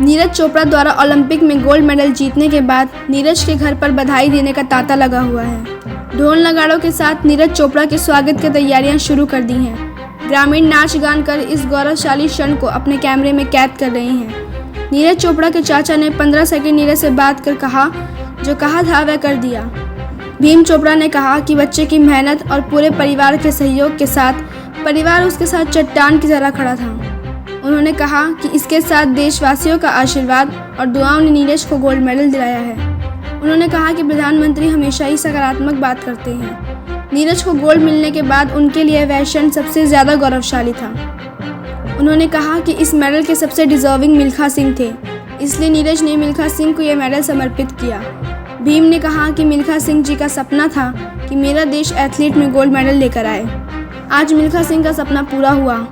नीरज चोपड़ा द्वारा ओलंपिक में gold medal जीतने के बाद नीरज के घर पर बधाई देने का तांता लगा हुआ है। ढोल नगाड़ों के साथ नीरज चोपड़ा के स्वागत की तैयारियां शुरू कर दी हैं। ग्रामीण नाच गान कर इस गौरवशाली क्षण को अपने कैमरे में कैद कर रहे हैं। नीरज चोपड़ा के चाचा ने 15 सेकंड नीरज से बात कर कहा, जो कहा था वह कर दिया। भीम चोपड़ा ने कहा कि बच्चे की मेहनत और पूरे परिवार के सहयोग के साथ परिवार उसके साथ चट्टान की तरह खड़ा था। उन्होंने कहा कि इसके साथ देशवासियों का आशीर्वाद और दुआओं ने नीरज को गोल्ड मेडल दिलाया है। उन्होंने कहा कि प्रधानमंत्री हमेशा ही सकारात्मक बात करते हैं। नीरज को गोल्ड मिलने के बाद उनके लिए वह क्षण सबसे ज़्यादा गौरवशाली था। उन्होंने कहा कि इस मेडल के सबसे डिजर्विंग मिल्खा सिंह थे, इसलिए नीरज ने मिल्खा सिंह को यह मेडल समर्पित किया। भीम ने कहा कि मिल्खा सिंह जी का सपना था कि मेरा देश एथलीट में गोल्ड मेडल लेकर आए। आज मिल्खा सिंह का सपना पूरा हुआ।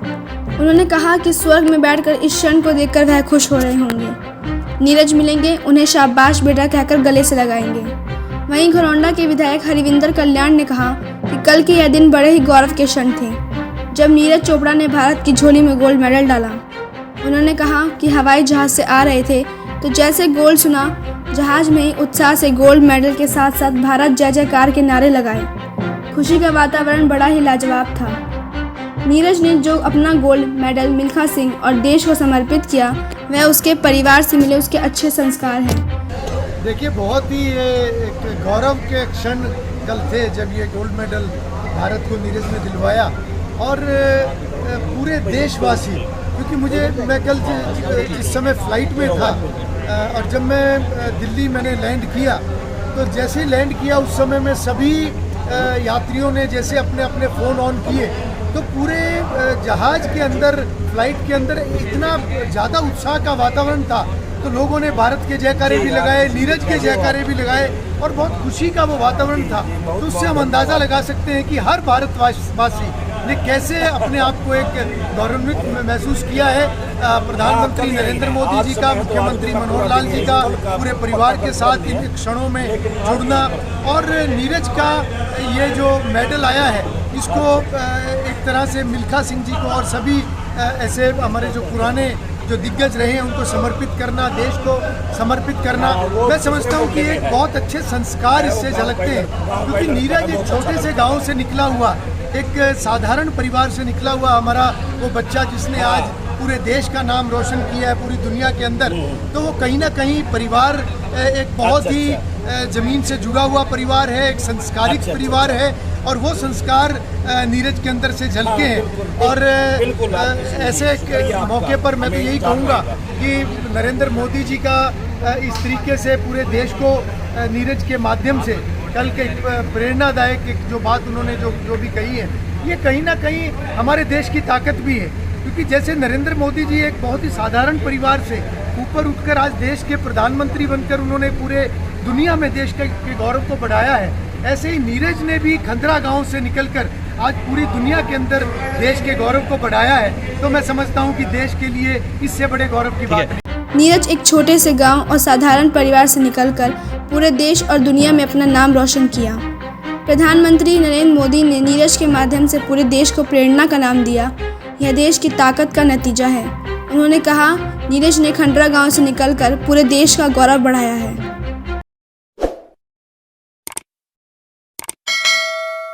उन्होंने कहा कि स्वर्ग में बैठकर इस क्षण को देखकर वह खुश हो रहे होंगे। नीरज मिलेंगे, उन्हें शाबाश बेटा कहकर गले से लगाएंगे। वहीं घरौंडा के विधायक हरिविंदर कल्याण ने कहा कि कल के यह दिन बड़े ही गौरव के क्षण थे, जब नीरज चोपड़ा ने भारत की झोली में गोल्ड मेडल डाला। उन्होंने कहा कि हवाई जहाज से आ रहे थे तो जैसे गोल्ड सुना, जहाज में ही उत्साह से गोल्ड मेडल के साथ साथ भारत जय जयकार के नारे लगाए। खुशी का वातावरण बड़ा ही लाजवाब था। नीरज ने जो अपना गोल्ड मेडल मिल्खा सिंह और देश को समर्पित किया, वह उसके परिवार से मिले उसके अच्छे संस्कार हैं। देखिए, बहुत ही एक गौरव के क्षण कल थे जब ये गोल्ड मेडल भारत को नीरज ने दिलवाया और पूरे देशवासी, क्योंकि मैं कल जिस समय फ्लाइट में था और जब मैं दिल्ली मैंने लैंड किया तो जैसे ही लैंड किया उस समय में सभी यात्रियों ने जैसे अपने अपने फ़ोन ऑन किए तो पूरे जहाज़ के अंदर, फ्लाइट के अंदर इतना ज़्यादा उत्साह का वातावरण था। तो लोगों ने भारत के जयकारे भी लगाए, नीरज के जयकारे भी लगाए और बहुत खुशी का वो वातावरण था। तो उससे हम अंदाज़ा लगा सकते हैं कि हर भारतवासी ने कैसे अपने आप को एक गौरवान्वित महसूस किया है। प्रधानमंत्री नरेंद्र मोदी जी का, मुख्यमंत्री मनोहर लाल जी का, पूरे परिवार के साथ इन क्षणों में जुड़ना और नीरज का ये जो मेडल आया है इसको एक तरह से मिल्खा सिंह जी को और सभी ऐसे हमारे जो पुराने जो दिग्गज रहे हैं उनको समर्पित करना, देश को समर्पित करना, मैं समझता हूँ कि एक बहुत अच्छे संस्कार इससे झलकते हैं। क्योंकि नीरज एक छोटे से गांव से निकला हुआ, एक साधारण परिवार से निकला हुआ हमारा वो बच्चा जिसने आज पूरे देश का नाम रोशन किया है पूरी दुनिया के अंदर, तो वो कहीं ना कहीं परिवार एक बहुत ही ज़मीन से जुड़ा हुआ परिवार है, एक संस्कारिक परिवार है और वो संस्कार नीरज के अंदर से झलके हैं। और ऐसे मौके पर मैं तो यही कहूँगा कि नरेंद्र मोदी जी का इस तरीके से पूरे देश को नीरज के माध्यम से कल के प्रेरणादायक जो बात उन्होंने जो भी कही है, ये कहीं ना कहीं हमारे देश की ताकत भी है। क्योंकि जैसे नरेंद्र मोदी जी एक बहुत ही साधारण परिवार से ऊपर उठकर आज देश के प्रधानमंत्री बनकर उन्होंने पूरे दुनिया में देश के गौरव को बढ़ाया है, ऐसे ही नीरज ने भी खंदरा गांव से निकलकर आज पूरी दुनिया के अंदर देश के गौरव को बढ़ाया है। तो मैं समझता हूं कि देश के लिए इससे बड़े गौरव की बात नहीं। नीरज एक छोटे से गांव और साधारण परिवार से निकलकर पूरे देश और दुनिया में अपना नाम रोशन किया। प्रधानमंत्री नरेंद्र मोदी ने नीरज के माध्यम से पूरे देश को प्रेरणा का नाम दिया। यह देश की ताकत का नतीजा है। उन्होंने कहा, नीरज ने खंडरा गांव से निकलकर पूरे देश का गौरव बढ़ाया है।